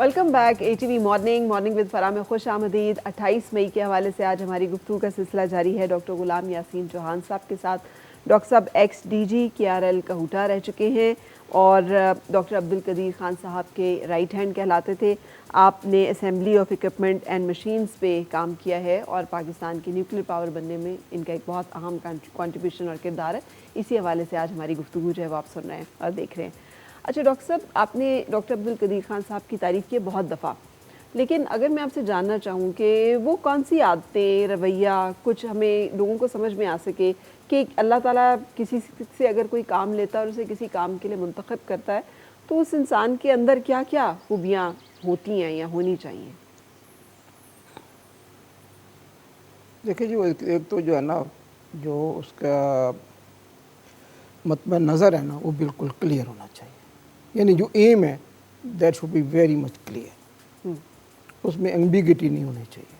Welcome back A T V morning with فرا میں خوش آمدید۔ 28 مئی کے حوالے سے آج ہماری گفتگو کا سلسلہ جاری ہے۔ ڈاکٹر غلام یاسین چوہان صاحب کے ساتھ ڈاکٹر صاحب ex D G KRL Kahuta رہ چکے ہیں اور ڈاکٹر عبدالقدیر خان صاحب کے رائٹ ہینڈ کہلاتے تھے۔ آپ نے assembly of equipment and machines پہ کام کیا ہے اور پاکستان کی نیوکلیر پاور بننے میں ان کا ایک بہت اہم کنٹریبیوشن اور کردار ہے۔ اسی حوالے سے آج ہماری گفتگو جو ہے وہ آپ سن رہے ہیں اور دیکھ رہے ہیں۔ اچھا ڈاکٹر صاحب، آپ نے ڈاکٹر عبدالقدیر خان صاحب کی تعریف کی بہت دفعہ، لیکن اگر میں آپ سے جاننا چاہوں کہ وہ کون سی عادتیں، رویہ کچھ ہمیں لوگوں کو سمجھ میں آ سکے کہ اللہ تعالیٰ کسی سے اگر کوئی کام لیتا ہے اور اسے کسی کام کے لیے منتخب کرتا ہے تو اس انسان کے اندر کیا کیا خوبیاں ہوتی ہیں یا ہونی چاہیے؟ دیکھیں جی، ایک تو جو ہے نا، جو اس کا مطمع نظر ہے نا، وہ بالکل کلیئر ہونا چاہیے۔ یعنی جو ایم ہے that should be very much clear, اس میں ایمبیگیٹی نہیں ہونی چاہیے۔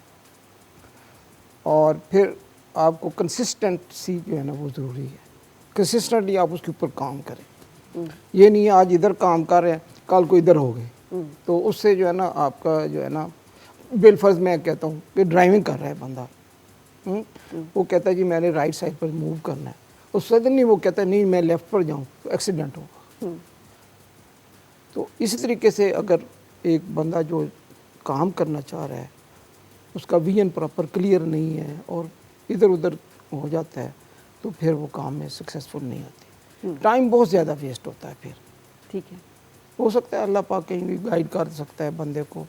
اور پھر آپ کو کنسسٹنسی جو ہے نا وہ ضروری ہے۔ کنسسٹنٹلی آپ اس کے اوپر کام کریں۔ یہ نہیں ہے آج ادھر کام کر رہے ہیں کل کو ادھر ہو گئے، تو اس سے جو ہے نا آپ کا جو ہے نا بالفرض میں کہتا ہوں کہ ڈرائیونگ کر رہا ہے بندہ، وہ کہتا ہے جی میں نے رائٹ سائڈ پر موو کرنا ہے، اس سے نہیں وہ کہتا ہے نہیں میں لیفٹ پر جاؤں تو ایکسیڈنٹ ہوگا۔ تو اسی طریقے سے اگر ایک بندہ جو کام کرنا چاہ رہا ہے اس کا ویژن پراپر کلیئر نہیں ہے اور ادھر ادھر ہو جاتا ہے تو پھر وہ کام میں سکسیسفل نہیں ہوتی، ٹائم بہت زیادہ ویسٹ ہوتا ہے۔ پھر ٹھیک ہے، ہو سکتا ہے اللہ پاک کہیں بھی گائیڈ کر سکتا ہے بندے کو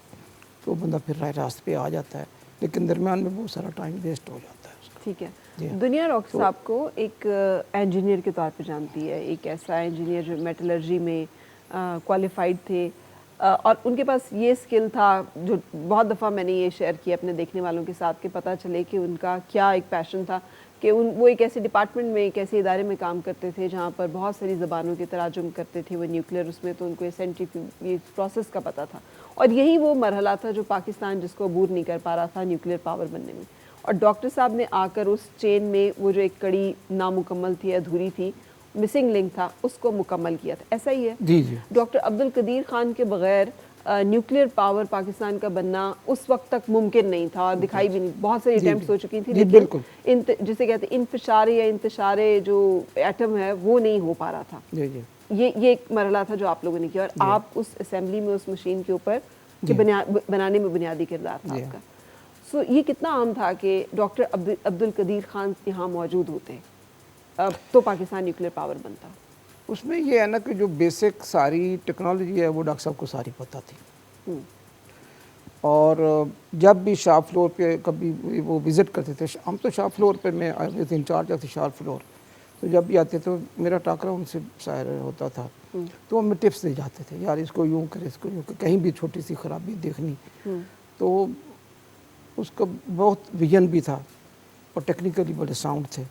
تو بندہ پھر رائے راستے پہ آ جاتا ہے، لیکن درمیان میں بہت سارا ٹائم ویسٹ ہو جاتا ہے اس کا۔ ٹھیک ہے۔ دنیا ڈاکٹر صاحب کو ایک انجینئر کے طور پہ جانتی ہے، ایک ایسا انجینئر جو میٹلرجی میں کوالیفائڈ تھے اور ان کے پاس یہ اسکل تھا جو بہت دفعہ میں نے یہ شیئر کیا اپنے دیکھنے والوں کے ساتھ کہ پتہ چلے کہ ان کا کیا ایک پیشن تھا کہ وہ ایک ایسے ڈپارٹمنٹ میں، ایک ایسے ادارے میں کام کرتے تھے جہاں پر بہت ساری زبانوں کے تراجم کرتے تھے وہ نیوکلیر، اس میں تو ان کو سینٹریفیوج پروسیس کا پتہ تھا اور یہی وہ مرحلہ تھا جو پاکستان جس کو عبور نہیں کر پا رہا تھا نیوکلیر پاور بننے میں، اور ڈاکٹر صاحب نے آ کر اس چین میں وہ جو ایک کڑی نامکمل تھی، ادھوری تھی، مسنگ لنک تھا، اس کو مکمل کیا تھا۔ ایسا ہی ہے جی جی، ڈاکٹر عبدالقدیر خان کے بغیر نیوکلیر پاور پاکستان کا بننا اس وقت تک ممکن نہیں تھا اور دکھائی بھی نہیں، بہت ساری اٹیمپٹس ہو چکی تھی، لیکن جسے کہتے ہیں انفشار یا انتشار جو ایٹم ہے وہ نہیں ہو پا رہا تھا۔ یہ ایک مرحلہ تھا جو آپ لوگوں نے کیا اور آپ اس اسمبلی میں اس مشین کے اوپر بنانے میں بنیادی کردار تھا آپ کا۔ سو یہ کتنا عام تھا کہ ڈاکٹر عبدالقدیر خان یہاں موجود ہوتے تو پاکستان نیوکلیر پاور بنتا؟ اس میں یہ ہے نا کہ جو بیسک ساری ٹیکنالوجی ہے وہ ڈاکٹر صاحب کو ساری پتہ تھی، اور جب بھی شاپ فلور پہ کبھی وہ وزٹ کرتے تھے، ہم تو شاپ فلور پہ میں انچارج تھے شاپ فلور، تو جب بھی آتے تو میرا ٹاکرا ان سے ظاہر ہوتا تھا تو وہ ہمیں ٹپس دے جاتے تھے، یار اس کو یوں کرے، اس کو یوں کرے، کہیں بھی چھوٹی سی خرابی دیکھنی تو اس کا بہت ویژن بھی تھا اور ٹیکنیکلی بڑے ساؤنڈ تھے،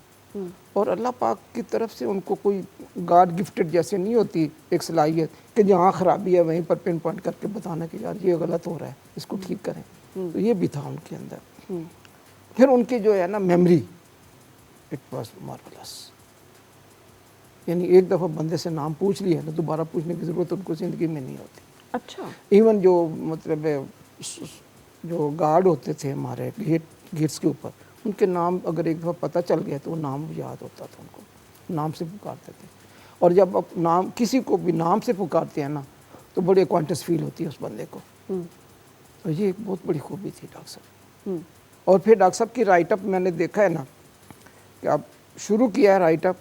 اور اللہ پاک کی طرف سے ان کو کوئی گاڈ گفٹڈ جیسے نہیں ہوتی ایک صلاحیت کہ جہاں خرابی ہے وہیں پر پن پوائنٹ کر کے بتانا کہ یار یہ غلط ہو رہا ہے، اس کو ٹھیک کریں، تو یہ بھی تھا ان کے اندر۔ پھر ان کی جو ہے نا میموری، اٹ واز مارولس، یعنی ایک دفعہ بندے سے نام پوچھ لیا نا دوبارہ پوچھنے کی ضرورت ان کو زندگی میں نہیں ہوتی۔ اچھا، ایون جو مطلب جو گارڈ ہوتے تھے ہمارے گیٹس کے اوپر، ان کے نام اگر ایک دفعہ پتہ چل گیا تو وہ نام یاد ہوتا تھا، ان کو نام سے پکارتے تھے، اور جب آپ نام کسی کو بھی نام سے پکارتے ہیں نا تو بڑی ایکوائنٹنس فیل ہوتی ہے اس بندے کو، تو یہ ایک بہت بڑی خوبی تھی ڈاکٹر صاحب۔ اور پھر ڈاکٹر صاحب کی رائٹ اپ میں نے دیکھا ہے نا کہ آپ شروع کیا ہے رائٹ اپ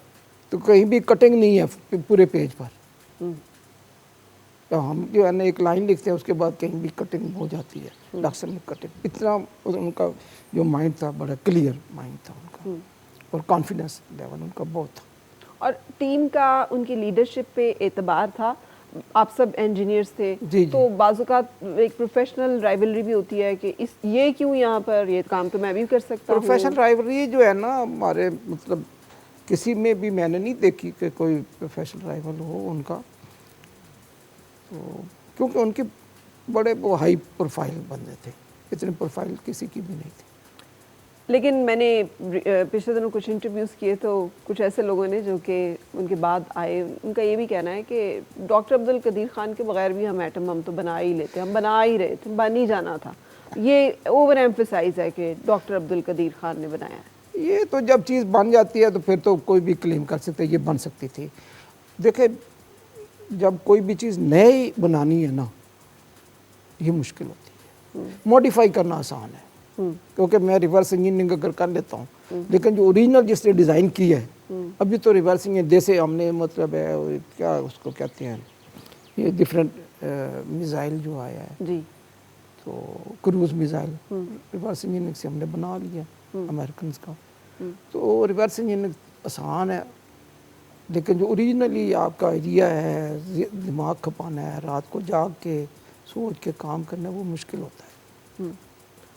تو کہیں بھی کٹنگ نہیں ہے پورے پیج پر، تو ہم جو ہے نا ایک لائن لکھتے ہیں اس کے بعد کہیں بھی کٹنگ ہو جاتی ہے، ڈاکٹر صاحب نے کٹنگ، اتنا ان کا جو مائنڈ تھا بڑا کلیئر مائنڈ تھا ان کا، اور کانفیڈنس لیول ان کا بہت تھا، اور ٹیم کا ان کی لیڈرشپ پہ اعتبار تھا۔ آپ سب انجینئرز تھے تو بعض اوقات ایک پروفیشنل رائیولری بھی ہوتی ہے کہ یہ کیوں یہاں پر، یہ کام تو میں بھی کر سکتا ہوں۔ پروفیشنل رائیولری جو ہے نا ہمارے مطلب کسی میں بھی میں نے نہیں دیکھی کہ کوئی پروفیشنل رائیول ہو ان کا، تو کیونکہ ان کے بڑے وہ ہائی پروفائل بندے تھے، اتنے پروفائل کسی کی بھی نہیں تھی۔ لیکن میں نے پچھلے دنوں کچھ انٹرویوز کیے تو کچھ ایسے لوگوں نے جو کہ ان کے بعد آئے، ان کا یہ بھی کہنا ہے کہ ڈاکٹر عبدالقدیر خان کے بغیر بھی ہم ایٹم بم تو بنا ہی لیتے، ہم بنا ہی رہے تھے، بن ہی جانا تھا. یہ اوور ایمفسائز ہے کہ ڈاکٹر عبدالقدیر خان نے بنایا ہے. یہ تو جب چیز بن جاتی ہے تو پھر تو کوئی بھی کلیم کر سکتے یہ بن سکتی تھی. دیکھیں جب کوئی بھی چیز نئی بنانی ہے نا یہ مشکل ہوتی ہے، موڈیفائی کرنا آسان ہے کیونکہ میں ریورس انجینئرنگ اگر کر لیتا ہوں، لیکن جو اوریجنل جس نے ڈیزائن کی ہے ابھی تو ریورس انجینئرنگ جیسے ہم نے مطلب ہے کیا اس کو کہتے ہیں یہ ڈفرینٹ میزائل جو آیا ہے جی تو کروز میزائل ریورس انجینئرنگ سے ہم نے بنا لیا امریکنز کا. تو ریورس انجینئرنگ آسان ہے لیکن جو اوریجنلی آپ کا ایریا ہے دماغ کھپانا ہے رات کو جاگ کے سوچ کے کام کرنا وہ مشکل ہوتا ہے.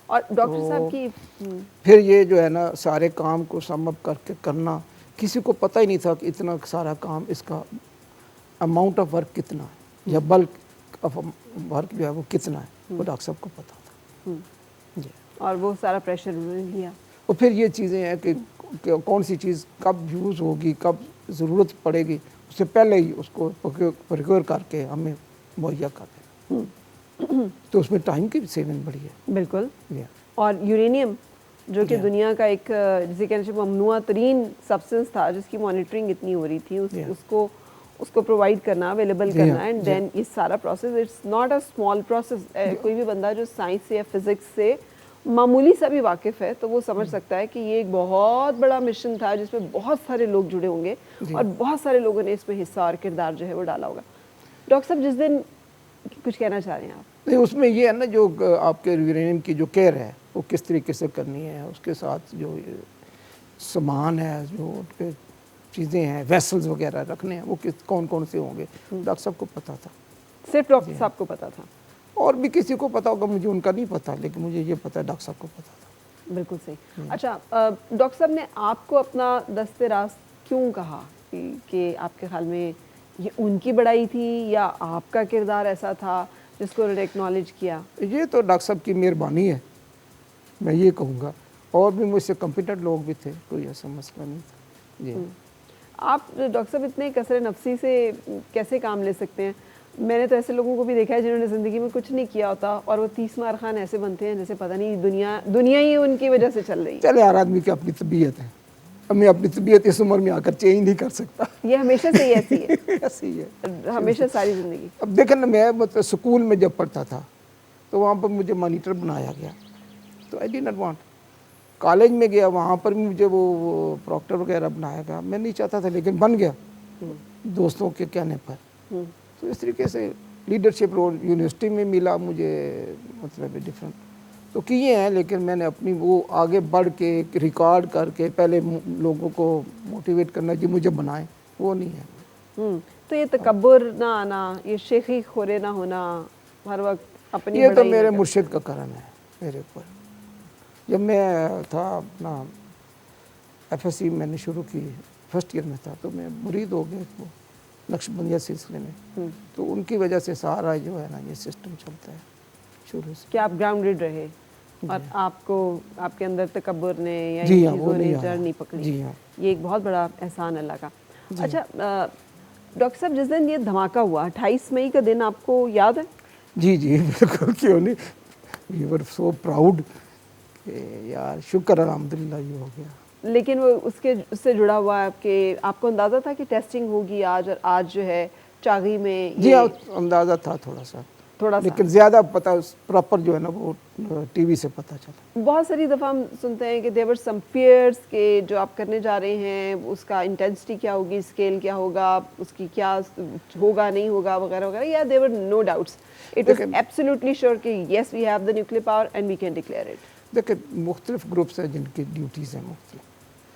اور ڈاکٹر صاحب کی پھر یہ جو ہے نا سارے کام کو سم اپ کر کے کرنا کسی کو پتہ ہی نہیں تھا کہ اتنا سارا کام اس کا اماؤنٹ آف ورک کتنا ہے یا بلک آف ورک جو ہے وہ کتنا ہے وہ ڈاکٹر صاحب کو پتہ تھا. جی اور وہ سارا پریشر انہوں نے لیا. اور پھر یہ چیزیں ہیں کہ کون سی چیز کب یوز ہوگی کب ضرورت پڑے گی اس سے پہلے ہی اس کو پروکیور کر کے ہمیں مہیا کر دیں تو اس میں ٹائم کی سیونگ بڑی ہے. بالکل. اور یورینیم جو کہ دنیا کا ایک جسے کہنا چاہیے ممنوع ترین سبسٹنس تھا جس کی مانیٹرنگ اتنی ہو رہی تھی اس کو پرووائڈ کرنا اویلیبل کرنا اینڈ دین یہ سارا process it's not a small process. کوئی بھی بندہ جو سائنس سے یا فزکس سے معمولی سا بھی واقف ہے تو وہ سمجھ سکتا ہے کہ یہ ایک بہت بڑا مشن تھا جس میں بہت سارے لوگ جڑے ہوں گے اور بہت سارے لوگوں نے اس میں حصہ اور کردار جو ہے وہ ڈالا ہوگا. ڈاکٹر صاحب جس دن کچھ کہنا چاہ رہے ہیں آپ؟ نہیں اس میں یہ ہے نا جو آپ کے یورینیم کی جو کیئر ہے وہ کس طریقے سے کرنی ہے اس کے ساتھ جو سامان ہے جو چیزیں ہیں ویسلز وغیرہ رکھنے ہیں وہ کون کون سے ہوں گے ڈاکٹر صاحب کو پتہ تھا. صرف ڈاکٹر صاحب کو پتہ تھا؟ اور بھی کسی کو پتہ ہوگا مجھے ان کا نہیں پتہ لیکن مجھے یہ پتہ ہے ڈاکٹر صاحب کو پتہ تھا. بالکل صحیح. اچھا ڈاکٹر صاحب نے آپ کو اپنا دست راست کیوں کہا کہ آپ کے خیال میں یہ ان کی بڑائی تھی یا آپ کا کردار ایسا تھا جس کو انہوں نے ایکنالج کیا؟ یہ تو ڈاکٹر صاحب کی مہربانی ہے میں یہ کہوں گا اور بھی مجھ سے کمپیٹنٹ لوگ بھی تھے کوئی ایسا مسئلہ نہیں تھا. جی آپ ڈاکٹر صاحب اتنے کثر نفسی سے کیسے کام لے سکتے ہیں؟ میں نے تو ایسے لوگوں کو بھی دیکھا ہے جنہوں نے زندگی میں کچھ نہیں کیا ہوتا اور وہ 30 مار خان ایسے بنتے ہیں جیسے پتہ نہیں دنیا ہی ان کی وجہ سے چل رہی ہے. چلے ہر آدمی کی اپنی طبیعت ہے اب میں اپنی طبیعت اس عمر میں آ کر چینج نہیں کر سکتا. یہ ہمیشہ سے ہی ایسی ہے ایسی ہے ہمیشہ ساری زندگی. اب دیکھیں نا میں مطلب اسکول میں جب پڑھتا تھا تو وہاں پر مجھے مانیٹر بنایا گیا تو I D not want. College میں گیا وہاں پر بھی مجھے وہ پروکٹر وغیرہ بنایا گیا میں نہیں چاہتا تھا لیکن بن گیا دوستوں کے کہنے پر. تو اس طریقے سے لیڈرشپ رول یونیورسٹی میں ملا مجھے مطلب ڈفرینٹ تو کیے ہیں لیکن میں نے اپنی وہ آگے بڑھ کے ریکارڈ کر کے پہلے لوگوں کو موٹیویٹ کرنا کہ مجھے بنائیں وہ نہیں ہے. تو یہ تکبر نہ آنا یہ شیخی خورے نہ ہونا ہر وقت اپنی یہ تو میرے مرشد کا کرم ہے میرے اوپر. جب میں تھا اپنا ایف ایس سی میں نے شروع کی فرسٹ ایئر میں تھا تو میں مرید ہو گیا وہ نقش بندیہ سلسلے میں تو ان کی وجہ سے سارا جو ہے نا یہ سسٹم چلتا ہے شروع سے. کہ آپ گراؤنڈڈ رہے اور آپ کو آپ کے اندر تکبر نے یا چیزوں نے جڑ نہیں پکڑی. یہ ایک بہت بڑا احسان اللہ کا. اچھا ڈاکٹر صاحب جس دن یہ دھماکہ ہوا 28 مئی کا دن آپ کو یاد ہے؟ جی جی بالکل کیوں نہیں. وی ور سو پراؤڈ کہ یار شکر الحمدللہ یہ ہو گیا. لیکن وہ اس سے جڑا ہوا ہے کہ آپ کو اندازہ تھا کہ ٹیسٹنگ ہوگی آج اور آج جو ہے چاغی میں جی اندازہ تھا تھوڑا سا لیکن زیادہ پتہ پراپر جو ہے نا وہ ٹی وی سے پتہ چلا. بہت ساری دفعہ ہم سنتے ہیں کہ there were some fears کہ جو آپ کرنے جا رہے ہیں اس کا انٹینسٹی کیا ہوگی اسکیل کیا ہوگا اس کی کیا ہوگا نہیں ہوگا وغیرہ وغیرہ. یا there were no doubts it was absolutely sure کہ yes we have the nuclear power and we can declare it. دیکھیں مختلف گروپس ہیں جن کی ڈیوٹیز ہیں مختلف.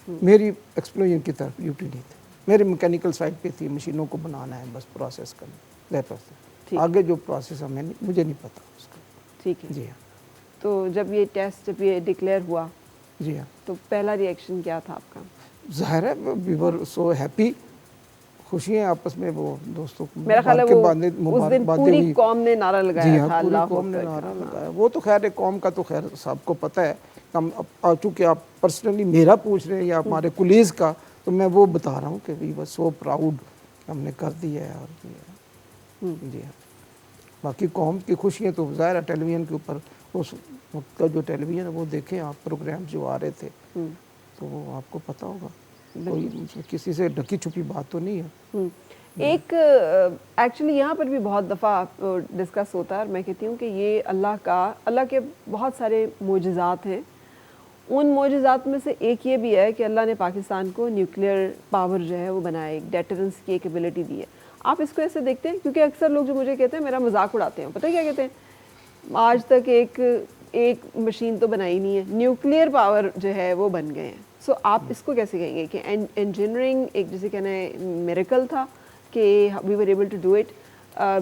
میری ایکسپلوژن کی طرف ڈیوٹی نہیں تھی میری میکینیکل سائڈ پہ تھی مشینوں کو بنانا ہے بس پروسیس کرنا آگے جو پروسیس ہے مجھے نہیں پتا اس کا. ٹھیک ہے. جی ہاں. تو جب یہ ٹیسٹ جب یہ ڈکلیئر ہوا جی ہاں تو پہلا ریئیکشن کیا تھا آپ کا؟ ظاہر ہے وی ور سو ہیپی خوشی ہیں آپس میں وہ دوستوں کو میرا خیال ہے وہ اس دن پوری قوم نے نعرہ لگایا تھا پوری قوم نے نعرہ لگایا. وہ تو خیر قوم کا تو خیر سب کو پتہ ہے چونکہ آپ پرسنلی میرا پوچھ رہے ہیں یا ہمارے کولیز کا، تو میں وہ بتا رہا ہوں کہ وی واز سو پراؤڈ ہم نے کر دیا ہے. اور جی ہاں، باقی قوم کی خوشیاں تو ظاہر ہے ٹیلی ویژن کے اوپر اس وقت کا جو ٹیلی ویژن ہے وہ دیکھیں آپ، پروگرام جو آ رہے تھے تو وہ آپ کو پتہ ہوگا. کوئی کسی سے ڈھکی چھپی بات تو نہیں ہے. ایک ایکچولی یہاں پر بھی بہت دفعہ ڈسکس ہوتا ہے، اور میں کہتی ہوں کہ یہ اللہ کے بہت سارے معجزات ہیں. ان معجزات میں سے ایک یہ بھی ہے کہ اللہ نے پاکستان کو نیوکلیئر پاور جو ہے وہ بنایا، ایک ڈیٹرنس کی ایک ایبلٹی دی ہے. آپ اس کو ایسے دیکھتے ہیں؟ کیونکہ اکثر لوگ جو مجھے کہتے ہیں میرا مذاق اڑاتے ہیں، پتہ کیا کہتے ہیں، آج تک ایک مشین تو بنائی نہیں ہے، نیوکلیئر پاور جو ہے وہ بن گئے ہیں. سو آپ اس کو کیسے کہیں گے کہ انجینئرنگ ایک جسے کہنا ہے میریکل تھا کہ we were able to do it,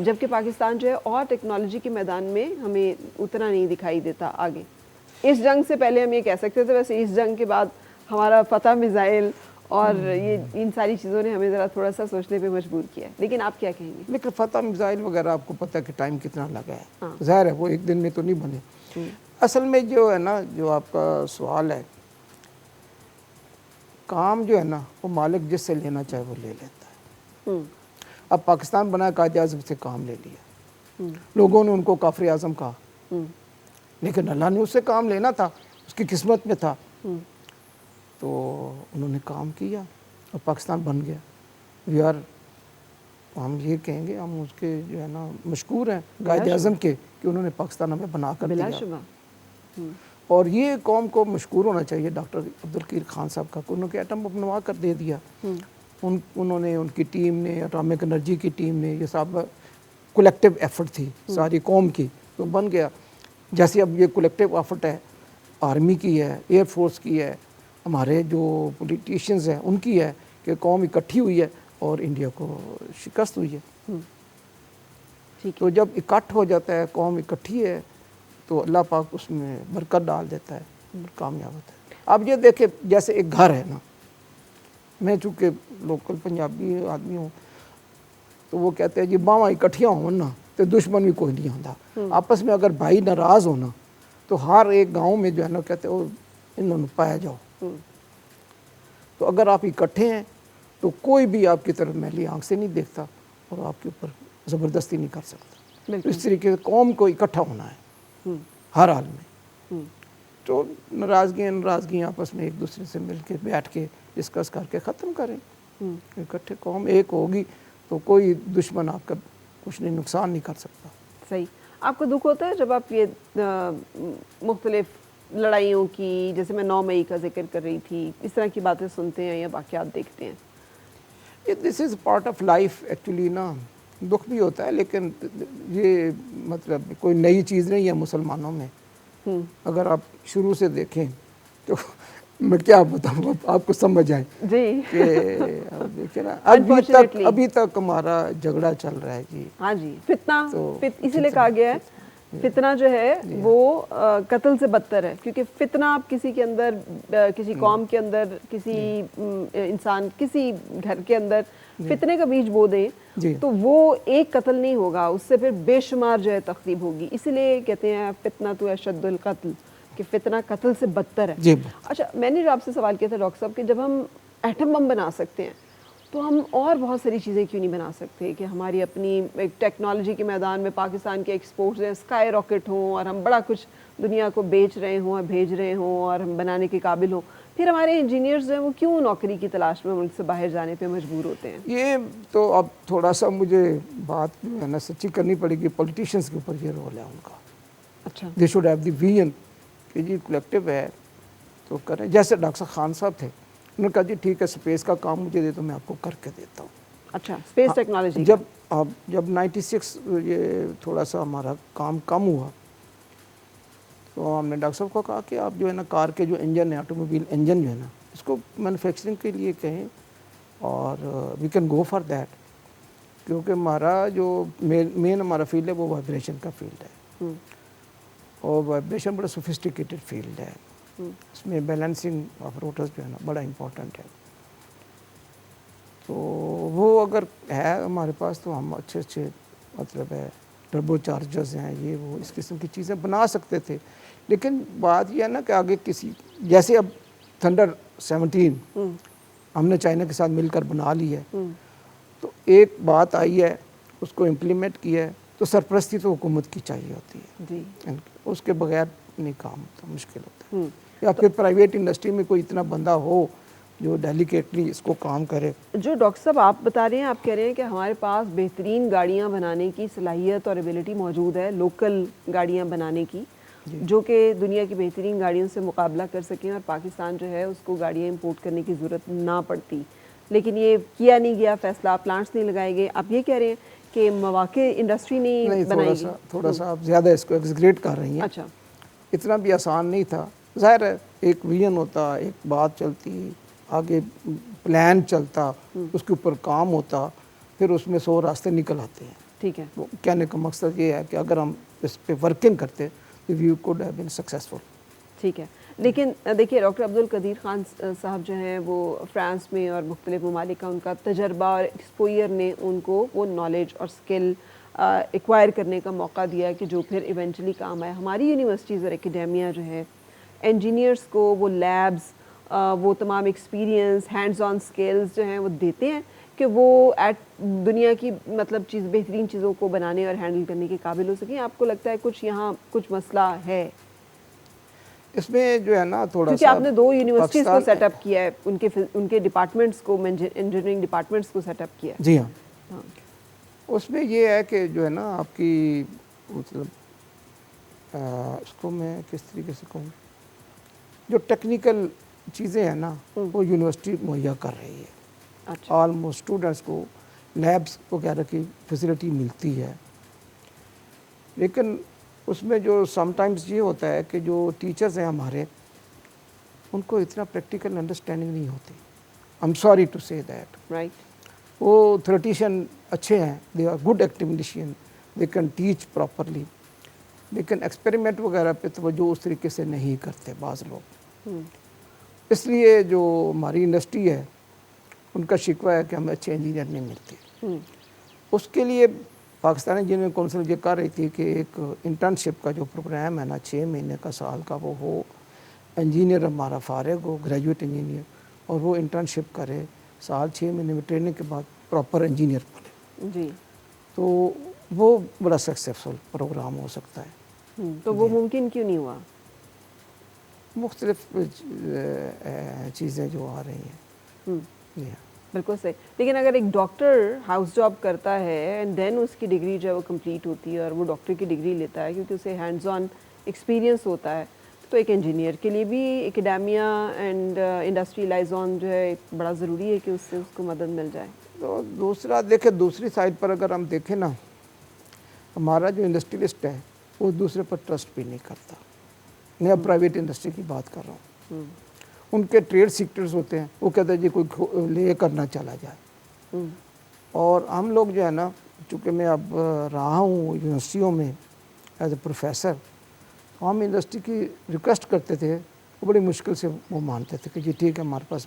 جبکہ پاکستان جو ہے اور ٹیکنالوجی کے میدان میں ہمیں اتنا نہیں دکھائی دیتا آگے. اس جنگ سے پہلے ہم یہ کہہ سکتے تھے، ویسے اس جنگ کے بعد ہمارا فتح میزائل اور یہ ان ساری چیزوں نے ہمیں ذرا تھوڑا سا سوچنے پہ مجبور کیا ہے. لیکن آپ کیا کہیں گے؟ لیکن فتح میزائل وغیرہ آپ کو پتہ ہے کہ ٹائم کتنا لگا ہے، ظاہر ہے وہ ایک دن میں تو نہیں بنے. اصل میں جو ہے نا، جو آپ کا سوال ہے، کام جو ہے نا وہ مالک جس سے لینا چاہے وہ لے لیتا ہے. اب پاکستان بنا قائد اعظم سے کام لے لیا، لوگوں نے ان کو کافر اعظم کہا، لیکن اللہ نے اس سے کام لینا تھا، اس کی قسمت میں تھا، تو انہوں نے کام کیا اور پاکستان بن گیا. وی آر، ہم یہ کہیں گے ہم اس کے جو ہے نا مشکور ہیں قائد اعظم کے کہ انہوں نے پاکستان ہمیں بنا کر دیا. اور یہ قوم کو مشکور ہونا چاہیے ڈاکٹر عبدالقیر خان صاحب کا، انہوں نے ایٹم بم بنوا کر دے دیا. انہوں نے، ان کی ٹیم نے، اٹامک انرجی کی ٹیم نے، یہ سب کولیکٹیو ایفرٹ تھی ساری قوم کی، تو بن گیا. جیسے اب یہ کولیکٹیو ایفرٹ ہے، آرمی کی ہے، ایئر فورس کی ہے، ہمارے جو پولیٹیشینز ہیں ان کی ہے، کہ قوم اکٹھی ہوئی ہے اور انڈیا کو شکست ہوئی ہے. تو جب اکٹھ ہو جاتا ہے، قوم اکٹھی ہے، تو اللہ پاک اس میں برکت ڈال دیتا ہے، کامیاب ہوتا ہے. اب یہ دیکھیں جیسے ایک گھر ہے نا، میں چونکہ لوکل پنجابی آدمی ہوں تو وہ کہتے ہیں جی باواں اکٹھیاں ہوں نا تو دشمن بھی کوئی نہیں آتا. آپس میں اگر بھائی ناراض ہونا تو ہر ایک گاؤں میں جو ہے نا کہتے ہیں انہوں نے پایا جاؤ. تو اگر آپ اکٹھے ہیں تو کوئی بھی آپ کی طرف میلی آنکھ سے نہیں دیکھتا اور آپ کے اوپر زبردستی نہیں کر سکتا. اس طریقے سے قوم کو اکٹھا ہونا ہے ہر حال میں. تو ناراضگیاں آپس میں ایک دوسرے سے مل کے بیٹھ کے ڈسکس کر کے ختم کریں. اکٹھے قوم ایک ہوگی تو کوئی دشمن آپ کا کچھ نہیں، نقصان نہیں کر سکتا. صحیح. آپ کو دکھ ہوتا ہے جب آپ یہ مختلف لڑائیوں کی، جیسے میں 9 مئی کا ذکر کر رہی تھی، اس طرح کی باتیں سنتے ہیں یا واقعات دیکھتے ہیں؟ This is part of life actually نا. دکھ بھی ہوتا ہے، لیکن یہ مطلب کوئی نئی چیز نہیں ہے مسلمانوں میں. اگر آپ شروع سے دیکھیں تو میں کیا بتاؤں آپ کو سمجھ آئے جی کہ دیکھیں نا ابھی تک ہمارا جھگڑا چل رہا ہے. جی ہاں جی، فتنہ اسی لیے کہا گیا ہے فتنہ جو ہے وہ قتل سے بدتر ہے. کیونکہ فتنہ آپ کسی کے اندر، کسی قوم کے اندر، کسی انسان، کسی گھر کے اندر فتنے کا بیج بو دیں تو وہ ایک قتل نہیں ہوگا، اس سے پھر بے شمار جو ہے تخریب ہوگی. اسی لیے کہتے ہیں فتنہ تو اشد القتل، کہ فتنہ قتل سے بدتر ہے. اچھا، میں نے جو آپ سے سوال کیا تھا ڈاکٹر صاحب کہ جب ہم ایٹم بم بنا سکتے ہیں تو ہم اور بہت ساری چیزیں کیوں نہیں بنا سکتے کہ ہماری اپنی ایک ٹیکنالوجی کے میدان میں پاکستان کے ایکسپورٹس ہیں، اسکائی راکٹ ہوں اور ہم بڑا کچھ دنیا کو بیچ رہے ہوں اور بھیج رہے ہوں اور ہم بنانے کے قابل ہوں، پھر ہمارے انجینئرز ہیں وہ کیوں نوکری کی تلاش میں ملک سے باہر جانے پہ مجبور ہوتے ہیں؟ یہ تو اب تھوڑا سا مجھے بات جو ہے نا سچی کرنی پڑے گی، پولیٹیشینس کے اوپر یہ رول ہے ان کا. اچھا، they should have the vision کہ جی کولیکٹیو ہے تو کریں. جیسے ڈاکٹر خان صاحب تھے، انہوں نے کہا جی ٹھیک ہے اسپیس کا کام مجھے دے تو میں آپ کو کر کے دیتا ہوں. اچھا، اسپیس ٹیکنالوجی. جب 96 یہ تھوڑا سا ہمارا کام کم ہوا تو ہم نے ڈاکٹر صاحب کو کہا کہ آپ جو ہے نا کار کے جو انجن ہے، آٹو موبائل انجن جو ہے نا، اس کو مینوفیکچرنگ کے لیے کہیں اور we can go for that. کیونکہ ہمارا جو مین ہمارا فیلڈ ہے وہ وائبریشن کا فیلڈ ہے، اور وائبریشن بڑا سوفسٹیکیٹڈ فیلڈ ہے. اس میں بیلنسنگ آف روٹرز جو ہے نا بڑا امپورٹنٹ ہے. تو وہ اگر ہے ہمارے پاس تو ہم اچھے مطلب ہے ٹربو چارجرز ہیں، یہ وہ اس قسم کی چیزیں بنا سکتے تھے. لیکن بات یہ ہے نا کہ آگے کسی جیسے اب تھنڈر 17 ہم نے چائنا کے ساتھ مل کر بنا لی ہے، تو ایک بات آئی ہے اس کو امپلیمنٹ کیا ہے، تو سرپرستی تو حکومت کی چاہیے ہوتی ہے جی. اس کے بغیر نہیں کام ہوتا، مشکل ہوتا ہے. یا پھر پرائیویٹ انڈسٹری میں کوئی اتنا بندہ ہو جو ڈیلیکیٹلی اس کو کام کرے. جو ڈاکٹر صاحب آپ بتا رہے ہیں، آپ کہہ رہے ہیں کہ ہمارے پاس بہترین گاڑیاں بنانے کی صلاحیت اور ایبلٹی موجود ہے، لوکل گاڑیاں بنانے کی، جو کہ دنیا کی بہترین گاڑیوں سے مقابلہ کر سکیں اور پاکستان جو ہے اس کو گاڑیاں امپورٹ کرنے کی ضرورت نہ پڑتی. لیکن یہ کیا نہیں گیا فیصلہ، پلانٹس نہیں لگائے گئے. آپ یہ کہہ رہے ہیں کہ مواقع انڈسٹری نہیں بنائی گئی. تھوڑا سا آپ زیادہ اس کو ایگزیگریٹ کر رہی ہیں. اچھا. اتنا بھی آسان نہیں تھا. ظاہر ہے ایک ویژن ہوتا، ایک بات چلتی، آگے پلان چلتا، اس کے اوپر کام ہوتا، پھر اس میں 100 راستے نکل آتے ہیں. ٹھیک ہے. کہنے کا مقصد یہ ہے کہ اگر ہم اس پہ ورکنگ کرتے تو we could have been successful. ٹھیک ہے. لیکن دیکھیے ڈاکٹر عبدالقدیر خان صاحب جو ہیں وہ فرانس میں اور مختلف ممالک کا ان کا تجربہ اور ایکسپوئر نے ان کو وہ نالج اور اسکل ایکوائر کرنے کا موقع دیا کہ جو پھر ایونچولی کام آئے. ہماری یونیورسٹیز اور اکیڈیمیا جو ہے انجینئرس کو وہ لیبز، وہ تمام ایکسپیرینس، ہینڈز آن اسکلز جو ہیں وہ دیتے ہیں کہ وہ دنیا کی مطلب بہترین چیزوں کو بنانے اور ہینڈل کرنے کے قابل ہو سکیں. آپ کو لگتا ہے کچھ یہاں کچھ مسئلہ ہے اس میں جو ہے نا تھوڑا سا؟ کیونکہ آپ نے 2 یونیورسٹیز کو سیٹ اپ کیا ہے، ان کے ڈپارٹمنٹس کو، انجینئرنگ ڈپارٹمنٹس کو سیٹ اپ کیا ہے. جی ہاں. اس میں یہ ہے کہ جو ہے نا آپ کی مطلب اس کو میں کس طریقے سے کہوں، جو ٹیکنیکل چیزیں ہیں نا وہ یونیورسٹی مہیا کر رہی ہے. اچھا. آلموسٹ اسٹوڈنٹس کو لیبس وغیرہ کی فیسلٹی ملتی ہے. لیکن اس میں جو سم ٹائمز یہ ہوتا ہے کہ جو ٹیچرز ہیں ہمارے، ان کو اتنا پریکٹیکل انڈرسٹینڈنگ نہیں ہوتی. I am sorry to say that. Right. وہ تھیوریٹیشین اچھے ہیں، they are good academicians, they can teach properly, لیکن ایکسپیریمنٹ وغیرہ پہ توجہ اس طریقے سے نہیں کرتے بعض لوگ. اس لیے جو ہماری انڈسٹری ہے ان کا شکوہ ہے کہ ہمیں اچھے انجینئر نہیں ملتے. اس کے لیے پاکستان انجینئرنگ کونسل یہ کہہ رہی تھی کہ ایک انٹرنشپ کا جو پروگرام ہے نا 6 مہینے کا، سال کا، وہ ہو. انجینئر ہمارا فارغ ہو، گریجویٹ انجینئر، اور وہ انٹرنشپ کرے، سال 6 مہینے میں ٹریننگ کے بعد پراپر انجینئر بنے. جی. تو وہ بڑا سکسیسفل پروگرام ہو سکتا ہے. تو وہ ممکن کیوں نہیں ہوا؟ مختلف چیزیں جو آ رہی ہیں. بالکل صحیح. لیکن اگر ایک ڈاکٹر ہاؤس جاب کرتا ہے اینڈ دین اس کی ڈگری جو ہے وہ کمپلیٹ ہوتی ہے اور وہ ڈاکٹر کی ڈگری لیتا ہے کیونکہ اسے ہینڈز آن ایکسپیرینس ہوتا ہے، تو ایک انجینئر کے لیے بھی اکیڈیمیا اینڈ انڈسٹری لائزون جو ہے بڑا ضروری ہے کہ اس سے اس کو مدد مل جائے. تو دوسرا دیکھیں، دوسری سائڈ پر اگر ہم دیکھیں نا، ہمارا جو انڈسٹریلسٹ ہے وہ دوسرے پر ٹرسٹ بھی نہیں کرتا. میں پرائیویٹ انڈسٹری کی بات کر رہا ہوں. ان کے ٹریڈ سیکٹرز ہوتے ہیں، وہ کہتے ہیں جی کوئی لے کر نہ چلا جائے. اور ہم لوگ جو ہے نا، چونکہ میں اب رہا ہوں یونیورسٹیوں میں ایز اے پروفیسر، ہم انڈسٹری کی ریکویسٹ کرتے تھے، وہ بڑی مشکل سے وہ مانتے تھے کہ جی ٹھیک ہے ہمارے پاس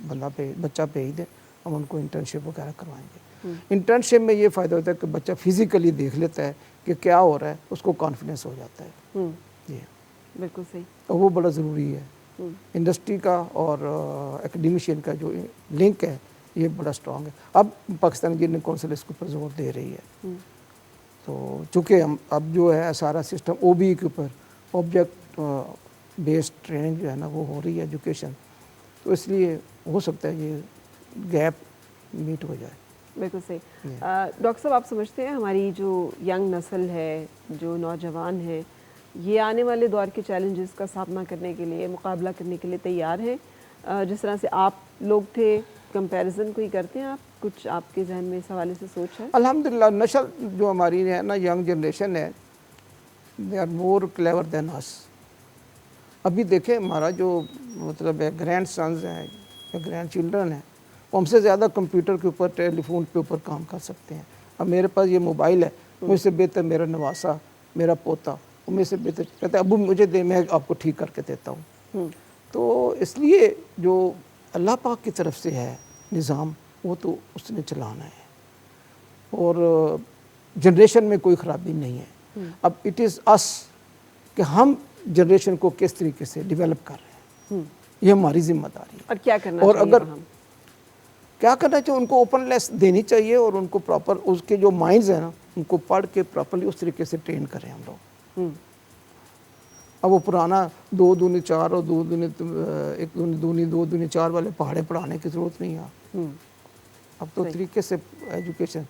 بچہ بھیج دیں، ہم ان کو انٹرنشپ وغیرہ کروائیں گے. انٹرنشپ میں یہ فائدہ ہوتا ہے کہ بچہ فزیکلی دیکھ لیتا ہے کہ کیا ہو رہا ہے، اس کو کانفیڈنس ہو جاتا ہے. جی بالکل صحیح. اور وہ بڑا ضروری ہے. انڈسٹری کا اور اکیڈیمیشین کا جو لنک ہے یہ بڑا اسٹرانگ ہے. اب پاکستان انجینئرنگ کونسل اس کے اوپر زور دے رہی ہے. تو چونکہ ہم اب جو ہے سارا سسٹم او بی کے اوپر آبجیکٹ بیسڈ ٹریننگ جو ہے نا وہ ہو رہی ہے ایجوکیشن، تو اس لیے ہو سکتا ہے یہ گیپ میٹ ہو جائے. بالکل صحیح. ڈاکٹر صاحب، آپ سمجھتے ہیں ہماری جو ینگ نسل ہے، جو نوجوان ہے، یہ آنے والے دور کے چیلنجز کا سامنا کرنے کے لیے، مقابلہ کرنے کے لیے تیار ہیں؟ جس طرح سے آپ لوگ تھے، کمپیریزن کوئی کرتے ہیں آپ؟ کچھ آپ کے ذہن میں اس حوالے سے سوچ ہے؟ الحمدللہ نسل جو ہماری ہے نا، ینگ جنریشن ہے، دے آر مور کلیور دین اس. ابھی دیکھیں ہمارا جو مطلب ہے گرینڈ سنز ہیں یا گرینڈ چلڈرن ہیں، وہ ہم سے زیادہ کمپیوٹر کے اوپر، ٹیلی فون کے اوپر کام کر سکتے ہیں. اب میرے پاس یہ موبائل ہے، مجھ سے بہتر میرا نواسا، میرا پوتا، وہ مجھ سے بہتر کہتا ہے ابو مجھے دے، میں آپ کو ٹھیک کر کے دیتا ہوں. تو اس لیے جو اللہ پاک کی طرف سے ہے نظام، وہ تو اس نے چلانا ہے، اور جنریشن میں کوئی خرابی نہیں ہے. اب اٹ از اس کہ ہم جنریشن کو کس طریقے سے ڈیولپ کر رہے ہیں، یہ ہماری ذمہ داری ہے. اور کیا کرنا اور چاہیے اگر وہاں؟ کیا کرنا چاہیے، ان کو اوپن لیس دینی چاہیے اور ان کو پراپر اس کے جو مائنڈز ہیں نا ان کو پڑھ کے پراپرلی اس طریقے سے ٹرین کریں ہم لوگ. اب وہ پرانا 2 دونی 4 اور 2 دونی 1 دونی 2 دونی 4 والے پہاڑے پڑھانے کی ضرورت نہیں ہے. اب تو طریقے سے ایجوکیشن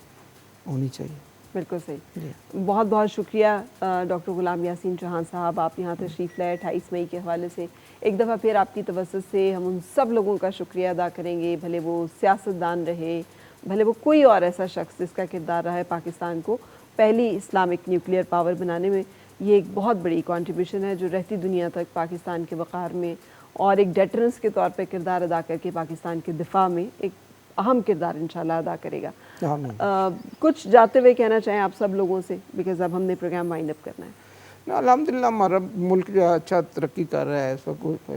ہونی چاہیے. بالکل صحیح. بہت بہت شکریہ ڈاکٹر غلام یاسین چوہان صاحب، آپ یہاں تشریف لائے 28 مئی کے حوالے سے. ایک دفعہ پھر آپ کی توسط سے ہم ان سب لوگوں کا شکریہ ادا کریں گے، بھلے وہ سیاستدان رہے، بھلے وہ کوئی اور ایسا شخص جس کا کردار رہا ہے پاکستان کو پہلی اسلامک نیوکلیئر پاور بنانے میں. یہ ایک بہت بڑی کنٹریبیوشن ہے جو رہتی دنیا تک پاکستان کے وقار میں اور ایک ڈیٹرنس کے طور پہ کردار ادا کر کے پاکستان کے دفاع میں ایک اہم کردار انشاءاللہ ادا کرے گا. کچھ جاتے ہوئے کہنا چاہیں آپ سب لوگوں سے، بیکاز اب ہم نے پروگرام وائنڈ اپ کرنا ہے. الحمدللہ ہمارا ملک جو اچھا ترقی کر رہا ہے اس وقت،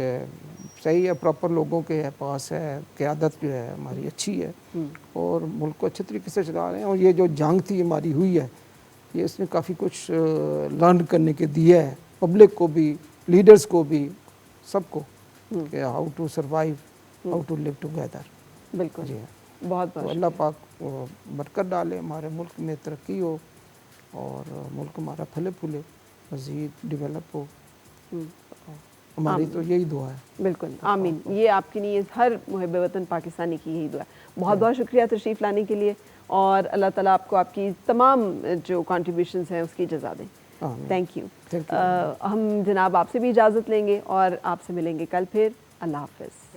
صحیح ہے، پراپر لوگوں کے پاس ہے، قیادت جو ہے ہماری اچھی ہے اور ملک کو اچھے طریقے سے چلا رہے ہیں. اور یہ جو جنگ تھی ہماری ہوئی ہے، یہ اس نے کافی کچھ لرن کرنے کے دیا ہے، پبلک کو بھی، لیڈرز کو بھی، سب کو، کہ how to survive, how to live together. بالکل. جی بہت تو بہت اللہ پاک برکت ڈالے، ہمارے ملک میں ترقی ہو اور ملک ہمارا پھلے پھولے، مزید ڈیولپ ہو. ہماری تو یہی دعا ہے. بالکل آمین. یہ آپ کی نہیں، ہر محب وطن پاکستانی کی یہی دعا ہے. بہت بہت شکریہ تشریف لانے کے لیے، اور اللہ تعالیٰ آپ کو آپ کی تمام جو کنٹریبیوشنز ہیں اس کی جزا دیں. Thank you. ہم جناب آپ سے بھی اجازت لیں گے اور آپ سے ملیں گے کل پھر. اللہ حافظ.